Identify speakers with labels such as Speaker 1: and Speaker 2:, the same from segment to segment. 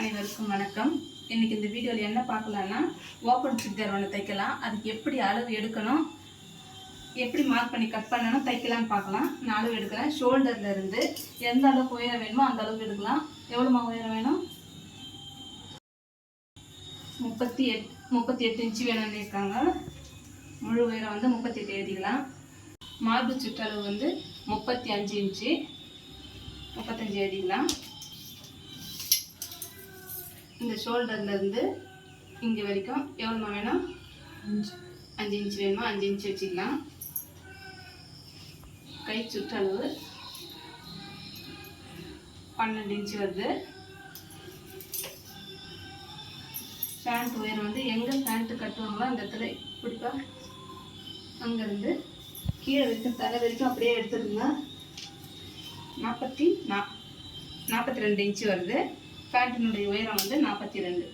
Speaker 1: அனைவருக்கும் வணக்கம். இன்னைக்கு இந்த வீடியோவில் என்ன பார்க்கலாம்னா ஓப்பன் சுடிதார் ஒன்று தைக்கலாம். அதுக்கு எப்படி அளவு எடுக்கணும், எப்படி மார்க் பண்ணி கட் பண்ணணும், தைக்கலாம்னு பார்க்கலாம். நான் அளவு எடுக்கிறேன். ஷோல்டரில் இருந்து எந்த அளவுக்கு உயரம் வேணுமோ அந்த அளவுக்கு எடுக்கலாம். எவ்வளோமா உயரம் வேணும்? 38 இன்ச்சு வேணும்னு இருக்காங்க. முழு உயரம் வந்து 38 எழுதிக்கலாம். மார்பு சுற்றளவு வந்து 35 இன்ச்சு, 35 எழுதிக்கலாம். இந்த ஷோல்டர்ல இருந்து இங்கே வரைக்கும் எவ்வளோ வேணும்? 5 இன்ச்சு வேணுமா? 5 இன்ச்சு வச்சுக்கலாம். கை சுற்றளவு 12 இன்ச்சு வருது. பேண்ட் உயரம் வந்து எங்கே பேண்ட்டு கட்டுவாங்களோ அந்த இடத்துல பிடிப்பா அங்கேருந்து கீழே வரைக்கும் தலை வரைக்கும் அப்படியே எடுத்துருங்க. 42 இன்ச்சு வருது. பேண்ட்டினுடைய உயரம் வந்து 42.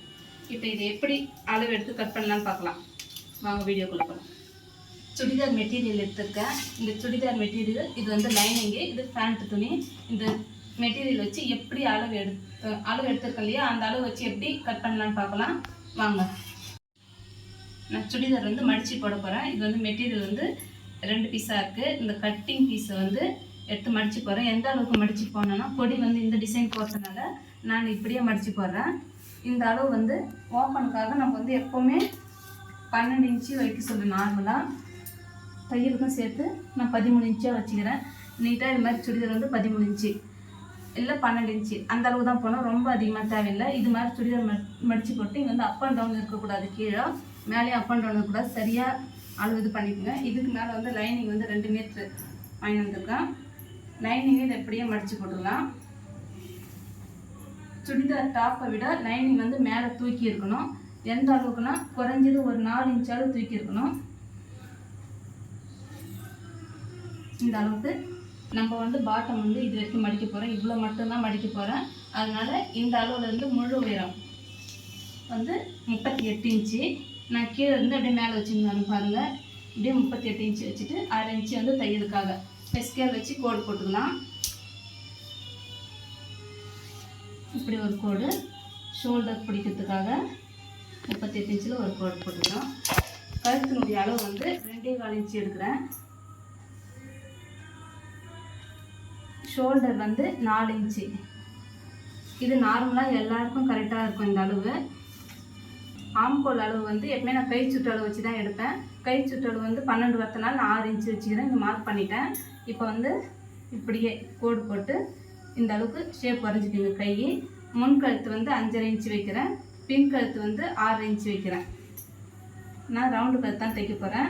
Speaker 1: இப்போ இதை எப்படி அளவு எடுத்து கட் பண்ணலான்னு பார்க்கலாம். வாங்க வீடியோக்குள்ள போகலாம். சுடிதார் மெட்டீரியல் எடுத்துருக்கேன். இந்த சுடிதார் மெட்டீரியல் இது வந்து லைனிங்கு, இது பேண்ட் துணி. இந்த மெட்டீரியல் வச்சு எப்படி அளவு எடுத்துருக்கேன் இல்லையா, அந்த அளவு வச்சு எப்படி கட் பண்ணலான்னு பார்க்கலாம். வாங்க. நான் சுடிதார் வந்து மடித்து போட போகிறேன். இது வந்து மெட்டீரியல் வந்து 2 பீஸாக இருக்குது. இந்த கட்டிங் பீஸை வந்து எடுத்து மடித்து போடுறேன். எந்த அளவுக்கு மடித்து போடணும்னா, கொடி வந்து இந்த டிசைன் போடுறதுனால நான் இப்படியே மடித்து போடுறேன். இந்த அளவு வந்து ஓப்பனுக்காக நம்ம வந்து எப்போவுமே 12 இன்ச்சு வைக்க சொல்கிறேன். நார்மலாக தையலுக்கும் சேர்த்து நான் 13 இன்ச்சாக வச்சுக்கிறேன். நீட்டாக இது மாதிரி சுடிதார் வந்து 13 இன்ச்சு இல்லை 12 இன்ச்சு அந்த அளவு தான் போகணும். ரொம்ப அதிகமாக தேவையில்லை. இது மாதிரி சுடிதார் மடித்து போட்டு இங்கே வந்து அப் அண்ட் டவுன் இருக்கக்கூடாது, கீழே மேலேயும் அப் அண்ட் டவுன் இருக்கக்கூடாது. சரியாக அளவு இது பண்ணிக்கோங்க. இதுக்கு மேலே வந்து லைனிங் வந்து 2 மீட்ரு வாங்கி வந்திருக்கேன். லைனிங் இதை எப்படியே மடித்து போட்டுக்கலாம். சுடிதார் டாப்பை விட லைனிங் வந்து மேலே தூக்கி இருக்கணும். எந்த அளவுக்குன்னா குறைஞ்சது ஒரு 4 இன்ச்சாவது தூக்கி இருக்கணும். இந்த அளவுக்கு நம்ம வந்து பாட்டம் வந்து இது வரைக்கும் மடிக்க போகிறோம். இவ்வளோ மட்டும்தான் மடிக்க போகிறேன். அதனால் இந்த அளவுலேருந்து முழு உயரம் வந்து 38 இன்ச்சு. நான் கீழே இருந்து அப்படியே மேலே வச்சுருந்தாலும் பாருங்கள். இப்படியே 38 இன்ச்சு வச்சுட்டு 1/2 இன்ச்சு வந்து தையலுக்காக ஸ்கேல் வச்சு கோடு போட்டுக்கலாம். இப்படி ஒரு கோடு ஷோல்டர் பிடிக்கிறதுக்காக 38 இன்ச்சில் ஒரு கோடு போட்டுக்கலாம். கழுத்தினுடைய அளவு வந்து 2.25 இன்ச்சு எடுக்கிறேன். ஷோல்டர் வந்து 4 இன்ச்சு. இது நார்மலாக எல்லாருக்கும் கரெக்டாக இருக்கும் இந்த அளவு. ஆம்கோல் அளவு வந்து எப்பவுமே நான் கை சுற்றளவு வச்சு தான் எடுப்பேன். கை சுற்றளவு வந்து 12 வரத்தினால நான் 6 இன்ச்சு வச்சுக்கிறேன். இங்கே மார்க் பண்ணிட்டேன். இப்போ வந்து இப்படியே கோடு போட்டு இந்த அளவுக்கு ஷேப் வரைஞ்சிக்கிங்க. கை முன் கழுத்து வந்து 5.5 இன்ச்சு வைக்கிறேன். பின் கழுத்து வந்து 6 இன்ச்சு வைக்கிறேன். நான் ரவுண்டு கழுத்து தான் தைக்க போகிறேன்.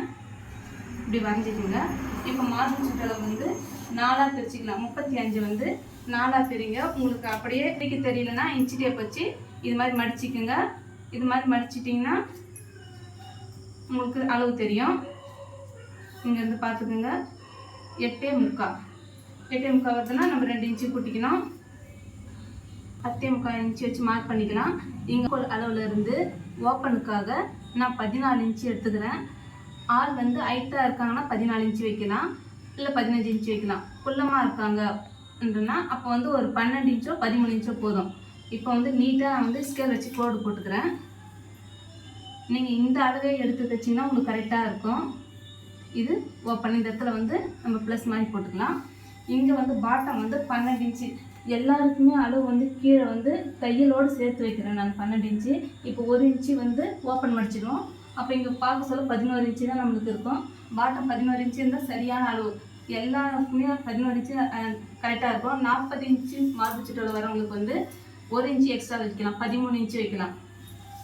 Speaker 1: இப்படி வரைஞ்சிக்கிங்க. இப்போ மார்பு சுற்றளவு வந்து 4ஆக பிரிச்சுக்கலாம். 35 வந்து 4ஆக பிரிங்க. உங்களுக்கு அப்படியே பிரிக்க தெரியலன்னா இன்ச்சு டேப் வச்சு இது மாதிரி மடிச்சிக்கோங்க. இது மாதிரி மடிச்சிட்டிங்கன்னா உங்களுக்கு அளவு தெரியும். இங்கேருந்து பார்த்துக்குங்க. 8.75 வருதுன்னா நம்ம 2 இன்ச்சு கூட்டிக்கணும். 10.75 இன்ச்சு வச்சு மார்க் பண்ணிக்கலாம். இங்கே அளவில் இருந்து ஓப்பனுக்காக நான் 14 இன்ச்சு எடுத்துக்கிறேன். ஆள் வந்து ஹைட்டாக இருக்காங்கன்னா 14 இன்ச்சு வைக்கலாம், இல்லை 15 இன்ச்சு வைக்கலாம். குள்ளமாக இருக்காங்கன்னா அப்போ வந்து ஒரு 12 இன்ச்சோ 13 இன்ச்சோ போதும். இப்போ வந்து நீட்டாக நான் வந்து ஸ்கேல் வச்சு கோடு போட்டுக்கிறேன். நீங்கள் இந்த அளவே எடுத்து தைச்சிங்கன்னா உங்களுக்கு கரெக்டாக இருக்கும். இது ஓப்பன். இந்த இடத்துல வந்து நம்ம ப்ளஸ் மாதிரி போட்டுக்கலாம். இங்கே வந்து பாட்டம் வந்து 12 இன்ச்சு. எல்லாருக்குமே அளவு வந்து கீழே வந்து தையலோடு சேர்த்து வைக்கிறேன் நான் 12 இன்ச்சு. இப்போ 1 இன்ச்சு வந்து ஓப்பன் மடிச்சிடுவோம். அப்போ இங்கே பார்க்க சொல்ல 11 இன்ச்சு தான் நம்மளுக்கு இருக்கும். பாட்டம் 11 இன்ச்சு இருந்தால் சரியான அளவு. எல்லாருக்குமே 11 இன்ச்சு கரெக்டாக இருக்கும். 40 இன்ச்சு மார்பு சுற்றளவு வரவங்களுக்கு வந்து 1 இன்ச்சு எக்ஸ்ட்ரா வைக்கலாம், 13 இன்ச்சு வைக்கலாம்.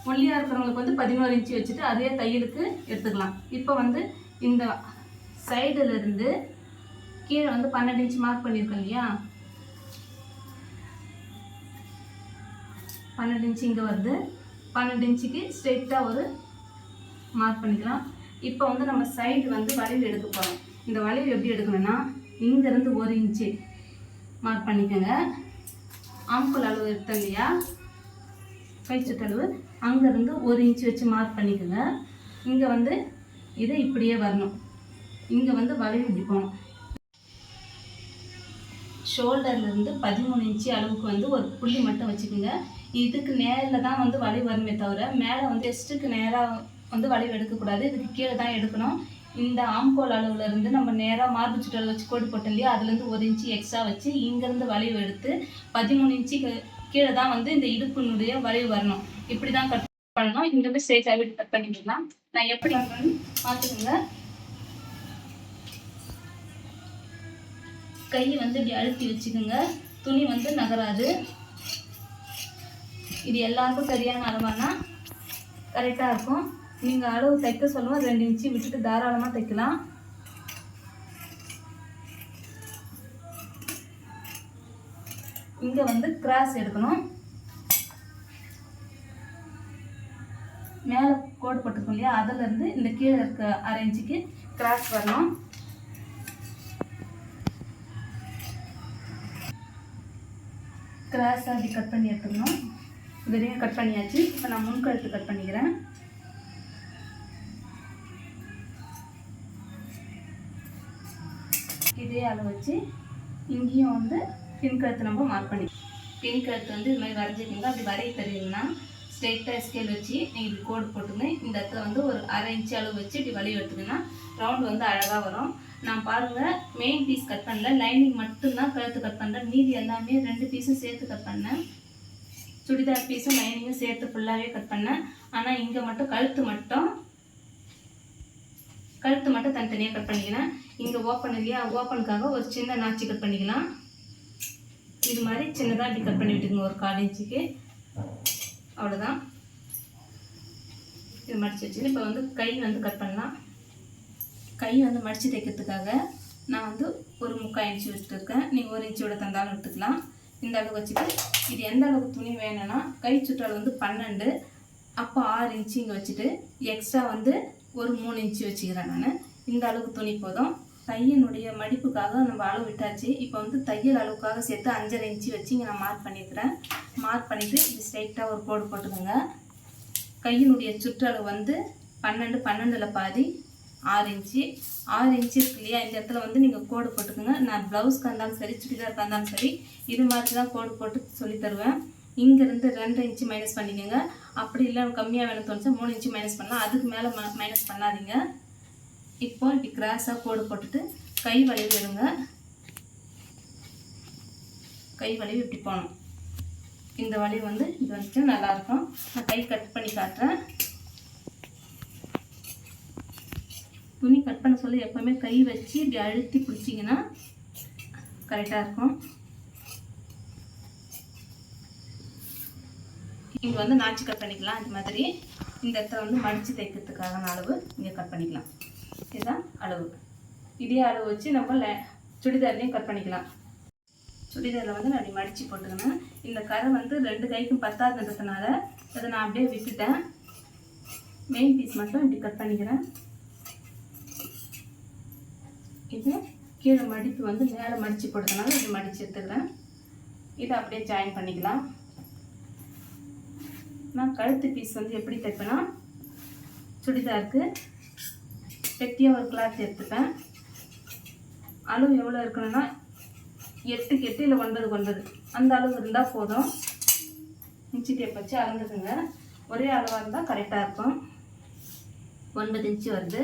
Speaker 1: ஒல்லியாக இருக்கிறவங்களுக்கு வந்து 11 இன்ச்சு வச்சுட்டு அதே தையலுக்கு எடுத்துக்கலாம். இப்போ வந்து இந்த சைடில் இருந்து கீழே வந்து 12 இன்ச்சு மார்க் பண்ணியிருக்கோம் இல்லையா, 12 இன்ச்சு இங்கே வருது. 12 இன்ச்சுக்கு ஸ்ட்ரெயிட்டாக ஒரு மார்க் பண்ணிக்கலாம். இப்போ வந்து நம்ம சைடு வந்து வளைவு எடுக்க போகிறோம். இந்த வளைவு எப்படி எடுக்கணும்னா, இங்கேருந்து 1 இன்ச்சு மார்க் பண்ணிக்கோங்க. ஆம்கோல் அளவு எடுத்தோம் இல்லையா, கை சுற்றளவு, அங்கேருந்து 1 இன்ச்சு வச்சு மார்க் பண்ணிக்கோங்க. இங்கே வந்து இது இப்படியே வரணும். இங்கே வந்து வளைவு இப்படி போகணும். ஷோல்டர்லேருந்து 13 இன்ச்சு அளவுக்கு வந்து ஒரு புள்ளி மட்டும் வச்சுக்கோங்க. இதுக்கு நேரில் தான் வந்து வளைவு வருமே தவிர மேலே வந்து செஸ்ட்டுக்கு நேராக வந்து வளைவு எடுக்கக்கூடாது. இதுக்கு கீழே தான் எடுக்கணும். இந்த ஆம்கோல் அளவில் இருந்து நம்ம நேராக மார்பு சுற்றளவு வச்சு கோடு போட்டோம் இல்லையா, அதுலேருந்து 1 இன்ச்சு எக்ஸ்ட்ரா வச்சு இங்கேருந்து வளைவு எடுத்து 13 இன்ச்சுக்கு கீழே தான் வந்து இந்த இடுப்பினுடைய வளைவு வரணும். இப்படி தான் கட் பண்ணணும். இங்கேருந்து ஸ்ட்ரெயிட்டாக விட்டு கட் பண்ணிக்கலாம். நான் எப்படி பண்ணுறேன்னு பார்த்துக்கோங்க. கை வந்து இப்படி அழுத்தி வச்சுக்கோங்க. துணி வந்து நகராது. இது எல்லாருக்கும் சரியான அளவானா கரெக்டாக இருக்கும். நீங்கள் அளவு தைக்க சொல்லுவோம் 2 இன்ச்சு விட்டுட்டு தாராளமாக தைக்கலாம். இங்கே வந்து கிராஸ் எடுக்கணும். மேலே கோடு போட்டுருக்கோம் இல்லையா, அதிலேருந்து இந்த கீழே இருக்க 1/2 இன்ச்சுக்கு கிராஸ் வரணும். கிராஸாக அப்படி கட் பண்ணி எடுத்துக்கணும். இதையும் கட் பண்ணியாச்சு. இப்போ நான் முன்கழுத்து கட் பண்ணிக்கிறேன். இதே அளவு வச்சு இங்கேயும் வந்து பின்கழுத்து நம்ம மார்க் பண்ணி, பின்கழுத்து வந்து இது மாதிரி வரைஞ்சிக்கிங்க. அப்படி வரைய தெரியுங்கன்னா ஸ்ட்ரெயிட்டாக ஸ்கேல் வச்சு நீங்கள் இப்படி கோடு போட்டுங்க. இந்த இடத்துல வந்து ஒரு 1/2 இன்ச்சு அளவு வச்சு இப்படி வளைவு எடுத்துக்கிங்கன்னா ரவுண்டு வந்து அழகாக வரும். நான் பாருங்கள் மெயின் பீஸ் கட் பண்ணல, லைனிங் மட்டும்தான் கழுத்து கட் பண்ணுறேன். மீதி எல்லாமே 2 பீஸும் சேர்த்து கட் பண்ணேன். சுடிதார் பீஸும் லைனிங்கும் சேர்த்து ஃபுல்லாகவே கட் பண்ணேன். ஆனால் இங்கே மட்டும் கழுத்து மட்டும் தனித்தனியாக கட் பண்ணிக்கிறேன். இங்கே ஓப்பன் இல்லையா, ஓப்பனுக்காக ஒரு சின்ன நாச்சி கட் பண்ணிக்கலாம். இது மாதிரி சின்னதாக இப்படி கட் பண்ணி விட்டுக்குங்க ஒரு 1/4 இன்ச்சுக்கு. அவ்வளோதான். இது மடித்து வச்சுன்னு இப்போ வந்து கை வந்து கட் பண்ணலாம். கை வந்து மடித்து தைக்கிறதுக்காக நான் வந்து ஒரு 3/4 இன்ச்சு வச்சுருக்கேன். நீங்கள் 1 இன்ச்சோட தந்தாலும் எடுத்துக்கலாம். இந்த அளவு வச்சுட்டு இது எந்த அளவுக்கு துணி வேணும்னா கை சுற்றளவு வந்து 12, அப்போ 6 இன்ச்சு இங்கே வச்சுட்டு எக்ஸ்ட்ரா வந்து ஒரு 3 இன்ச்சு வச்சுக்கிறேன் நான். இந்த அளவுக்கு துணி போதும். கையினுடைய மடிப்புக்காக நம்ம அளவு விட்டாச்சு. இப்போ வந்து தையல் அளவுக்காக சேர்த்து 5.5 இன்ச்சு வச்சு இங்கே நான் மார்க் பண்ணியிருக்கிறேன். மார்க் பண்ணிவிட்டு இது ஸ்ட்ரைட்டாக ஒரு கோடு போட்டுக்கோங்க. கையினுடைய சுற்றளவு வந்து 12, 12ல் பாதி 6 இன்ச்சு. 6 இன்ச்சு இருக்கு இல்லையா, இந்த இடத்துல வந்து நீங்கள் கோடு போட்டுக்கோங்க. நான் ப்ளவுஸ்க்கு இருந்தாலும் சரி சுடிதாருக்கு இருந்தாலும் சரி இது மாதிரி தான் கோடு போட்டு சொல்லித்தருவேன். இங்கேருந்து 2 இன்ச்சு மைனஸ் பண்ணிக்கோங்க. அப்படி இல்லை கம்மியாக வேணும் தோணுச்சா 3 இன்ச்சு மைனஸ் பண்ணலாம். அதுக்கு மேலே மைனஸ் பண்ணாதீங்க. இப்போ இப்படி கிராஸாக கோடு போட்டுட்டு கை வளைவு எடுங்க. கை வளைவு இப்படி போகணும். இந்த வளைவு வந்து இது வந்துட்டு நல்லாயிருக்கும். நான் கை கட் பண்ணி காட்டுறேன். துணி கட் பண்ண சொல்லி எப்போவுமே கை வச்சு இப்படி அழுத்தி பிடிச்சிங்கன்னா கரெக்டாக இருக்கும். இங்கே வந்து நாச்சு கட் பண்ணிக்கலாம். இது மாதிரி இந்த இடத்துல வந்து மடித்து தைக்கிறதுக்கான அளவு இங்கே கட் பண்ணிக்கலாம். இதுதான் அளவு. இதே அளவு வச்சு நம்ம சுடிதார்லேயும் கட் பண்ணிக்கலாம். சுடிதாரில் வந்து நான் அப்படி மடித்து போட்டுக்கினேன். இந்த கரை வந்து 2 கைக்கும் பத்தாதுன்றதுனால அதை நான் அப்படியே விட்டுட்டேன். மெயின் பீஸ் மட்டும் இப்படி கட் பண்ணிக்கிறேன். இது கீழே மடிப்பு வந்து மேலே மடித்து போட்டதுனால இப்படி மடித்து எடுத்துக்கிறேன். இதை அப்படியே ஜாயின் பண்ணிக்கலாம். நான் கழுத்து பீஸ் வந்து எப்படி தைப்பேன்னா சுடிதாருக்கு பெட்டியாக ஒரு கிளாத் எடுத்துப்பேன். அளவு எவ்வளோ இருக்கணும்னா 8க்கு 8 இல்லை 9க்கு 9 அந்த அளவு இருந்தால் போதும். இன்ச்சு டேப் வச்சு அளந்துக்குங்க. ஒரே அளவாக இருந்தால் கரெக்டாக இருக்கும். 9 இன்ச்சு வருது.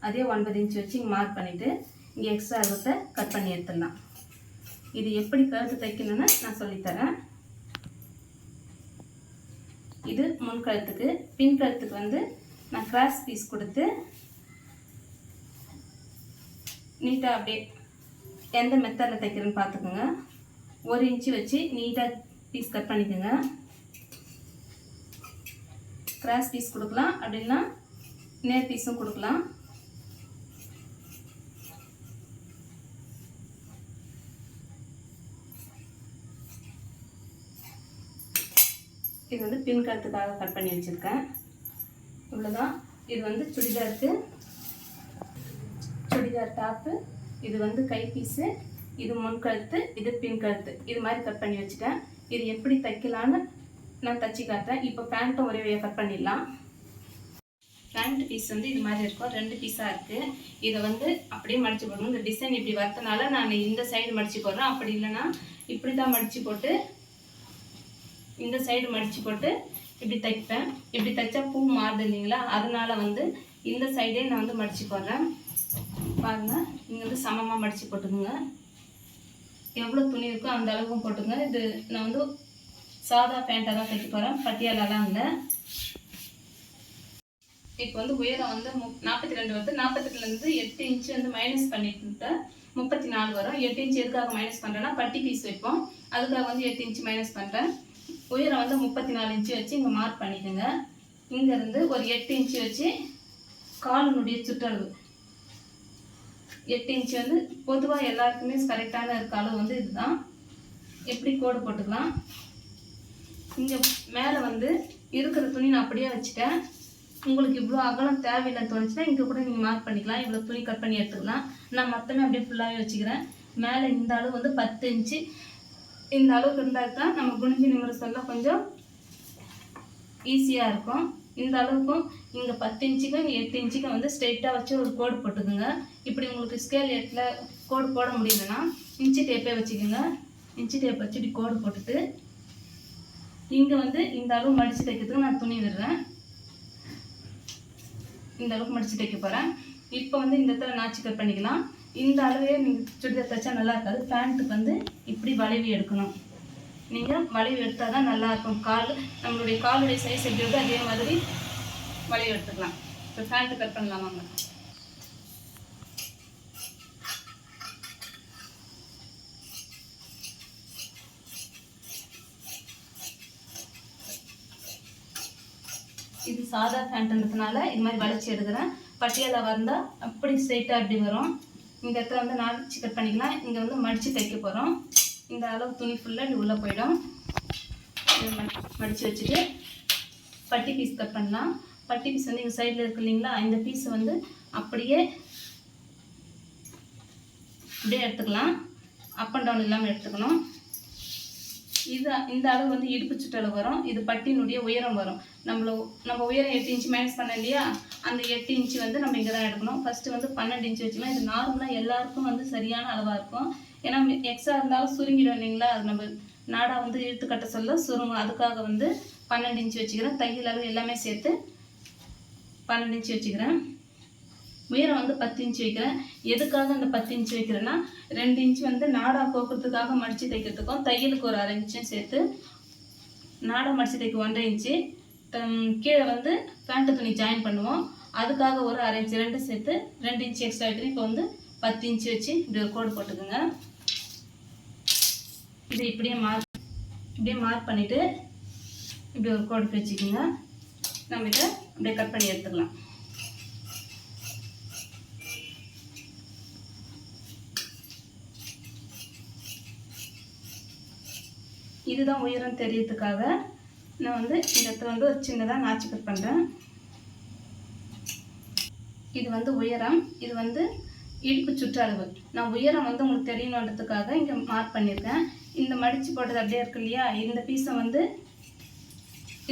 Speaker 1: அதே 9 இன்ச்சு வச்சு இங்கே மார்க் பண்ணிவிட்டு இங்கே எக்ஸ்ட்ரா அளவுத்தை கட் பண்ணி எடுத்துடலாம். இது எப்படி கழுத்து தைக்கணும்னு நான் சொல்லித்தரேன். இது முன் கழுத்துக்கு. பின் கழுத்துக்கு வந்து நான் கிராஸ் பீஸ் கொடுத்து நீட்டாக அப்படியே எந்த மெத்தடில் தைக்கிறேன்னு பார்த்துக்கோங்க. 1 இன்ச்சு வச்சு நீட்டாக பீஸ் கட் பண்ணிக்கோங்க. கிராஸ் பீஸ் கொடுக்கலாம், அப்படின்னா நேர் பீஸும் கொடுக்கலாம். இது வந்து பின் கழுத்துக்காக கட் பண்ணி வச்சுருக்கேன். இவ்வளோதான். இது வந்து சுடிதாருக்கு சுடிதார் டாப்பு. இது வந்து கை பீஸு, இது முன் கழுத்து, இது பின் கழுத்து. இது மாதிரி கட் பண்ணி வச்சுட்டேன். இது எப்படி தைக்கலான்னு நான் தச்சு காட்டுறேன். இப்போ பேண்ட்டும் ஒரே வழியாக கட் பண்ணிடலாம். பேண்ட் பீஸ் வந்து இது மாதிரி இருக்கும். 2 பீஸாக இருக்குது. இதை வந்து அப்படியே மடித்து போடணும். இந்த டிசைன் இப்படி வரதுனால நான் இந்த சைடு மடித்து போடுறேன். அப்படி இல்லைன்னா இப்படி தான் மடித்து போட்டு இந்த சைடு மடித்து போட்டு இப்படி தைப்பேன். இப்படி தைச்சா பூ மாறுது இல்லைங்களா, அதனால வந்து இந்த சைடே நான் வந்து மடித்து போடுறேன். பாருங்கள், இங்கே வந்து சமமாக மடித்து போட்டுக்குங்க. எவ்வளோ துணி இருக்கோ அந்த அளவுக்கும் போட்டுங்க. இது நான் வந்து சாதா பேண்ட்டாக தான் தைக்க போகிறேன், பட்டியாலலாம் இல்லை. இப்போ வந்து உயரம் வந்து 42 வருது. 42லேருந்து 8 இன்ச்சு வந்து மைனஸ் பண்ணிட்டு 34 வரும். 8 இன்ச்சு எதுக்காக மைனஸ் பண்ணுறேன்னா பட்டி பீஸ் வைப்போம், அதுக்காக வந்து 8 இன்ச்சு மைனஸ் பண்ணுறேன். உயரம் வந்து 34 இன்ச்சு வச்சு இங்கே மார்க் பண்ணிக்கோங்க. இங்கேருந்து ஒரு 8 இன்ச்சு வச்சு காலினுடைய சுற்றளவு 8 இன்ச்சு வந்து பொதுவாக எல்லாருக்குமே கரெக்டான இருக்க அளவு வந்து இதுதான். எப்படி கோடு போட்டுக்கலாம். இங்கே மேலே வந்து இருக்கிற துணி நான் அப்படியே வச்சுட்டேன். உங்களுக்கு இவ்வளோ அகலம் தேவையில்லைன்னு தோணுச்சுன்னா இங்கே கூட நீங்கள் மார்க் பண்ணிக்கலாம். இவ்வளோ துணி கட் பண்ணி எடுத்துக்கலாம். நான் மொத்தமே அப்படியே ஃபுல்லாகவே வச்சுக்கிறேன். மேலே இந்த அளவு வந்து 10 இன்ச்சு இந்த அளவுக்கு இருந்தால் தான் நம்ம குனிஞ்சு நிமிர சொல்ல கொஞ்சம் ஈஸியாக இருக்கும். இந்த அளவுக்கும் இங்கே 10 இன்ச்சுக்கும் இங்கே 8 இன்ச்சுக்கும் வந்து ஸ்ட்ரெயிட்டாக வச்சு ஒரு கோடு போட்டுக்குங்க. இப்படி உங்களுக்கு ஸ்கேல் 8ல் கோடு போட முடியலன்னா இன்ச்சு டேப்பே வச்சுக்கோங்க. இன்ச்சு டேப் வச்சு இப்படி கோடு போட்டுட்டு இங்கே வந்து இந்த அளவு மடித்து தைக்கிறதுக்கு நான் துணி விடுறேன். இந்த அளவுக்கு மடித்து தைக்க போகிறேன். இப்போ வந்து இந்த இடத்துல நாச்சு கட் பண்ணிக்கலாம். இந்த அளவே நீங்கள் சுடிதார் தைச்சா நல்லா இருக்காது. பேண்ட்டுக்கு வந்து இப்படி வளைவு எடுக்கணும். நீங்கள் வளைவு எடுத்தால் தான் நல்லாயிருக்கும். நம்மளுடைய காலுடைய சைஸ் எப்படி இருக்கோ அதே மாதிரி வளைவு எடுத்துக்கலாம். இப்போ பேண்ட்டு கட் பண்ணலாமாங்க. இது சாதா பேண்ட்ன்றதுனால இது மாதிரி வளைச்சி எடுக்கிறேன். பட்டியாலா வந்தால் அப்படி ஸ்ட்ரைட்டாக அப்படி வரும். இந்த இடத்துல வந்து நாச்சு கட் பண்ணிக்கலாம். இங்கே வந்து மடித்து தைக்க போகிறோம். இந்த அளவு துணி ஃபுல்லாக இப்படி உள்ளே போயிடும். மடித்து வச்சுட்டு பட்டி பீஸ் கட் பண்ணலாம். பட்டி பீஸ் வந்து எங்கள் சைடில் இருக்கு இல்லைங்களா, இந்த பீஸை வந்து அப்படியே எடுத்துக்கலாம். அப் அண்ட் டவுன் இல்லாமல் எடுத்துக்கணும். இந்த அளவு வந்து இடுப்பு சுற்றளவு வரும். இது பட்டினுடைய உயரம் வரும். நம்ம உயரம் 8 இன்ச்சு மைனஸ் பண்ண இல்லையா, அந்த 8 இன்ச்சு வந்து நம்ம இங்கே தான் எடுக்கணும். ஃபஸ்ட்டு வந்து 12 இன்ச்சு வச்சுக்கலாம். இது நார்மலாக எல்லாருக்கும் வந்து சரியான அளவாக இருக்கும். ஏன்னா எக்ஸ்ட்ரா இருந்தாலும் சுருங்கிடும் இல்லைங்களா, அது நம்ம நாடா வந்து இழுத்து கட்ட சொல்ல சுருங்கும். அதுக்காக வந்து 12 இன்ச்சு வச்சுக்கிறேன். தையல் அளவு எல்லாமே சேர்த்து 12 இன்ச்சு வச்சுக்கிறேன். உயரம் வந்து 10 இன்ச்சு வைக்கிறேன். எதுக்காக அந்த 10 இன்ச்சு வைக்கிறேன்னா 2 இன்ச்சு வந்து நாடா கோக்கிறதுக்காக மடித்து தைக்கிறதுக்கும் தையலுக்கு ஒரு 1/2 இன்ச்சும் சேர்த்து நாடா மடித்து தைக்க 1.5 இன்ச்சு, கீழே வந்து பேண்ட்டு துணி ஜாயின் பண்ணுவோம், அதுக்காக ஒரு 1/2 இன்ச்சு, 2 சேர்த்து 2 இன்ச்சு எக்ஸ்ட்ரா வைக்கிறேன். இப்போ வந்து 10 இன்ச்சு வச்சு இப்படி ஒரு கோடு போட்டுக்கோங்க. இது இப்படியே மார்க் பண்ணிவிட்டு இப்படி ஒரு கோடு வச்சுக்கோங்க. நம்ம இதை அப்படியே கட் பண்ணி எடுத்துக்கலாம். இதுதான் உயரம் தெரியறதுக்காக நான் வந்து இந்த இடத்துல வந்து ஒரு சின்னதாக நாச்சு கட் பண்ணுறேன். இது வந்து உயரம், இது வந்து இடுப்பு சுற்றளவு. நான் உயரம் வந்து உங்களுக்கு தெரியணுன்றதுக்காக இங்கே மார்க் பண்ணியிருக்கேன். இந்த மடித்து போட்டது அப்படியே இருக்கு இல்லையா, இந்த பீஸை வந்து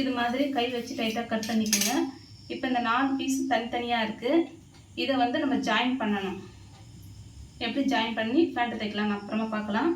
Speaker 1: இது மாதிரி கை வச்சு டைட்டாக கட் பண்ணிக்கோங்க. இப்போ இந்த 4 பீஸ் தனித்தனியாக இருக்குது. இதை வந்து நம்ம ஜாயின் பண்ணணும். எப்படி ஜாயின் பண்ணி பேண்ட்டு தைக்கலாம் அப்புறமா பார்க்கலாம்.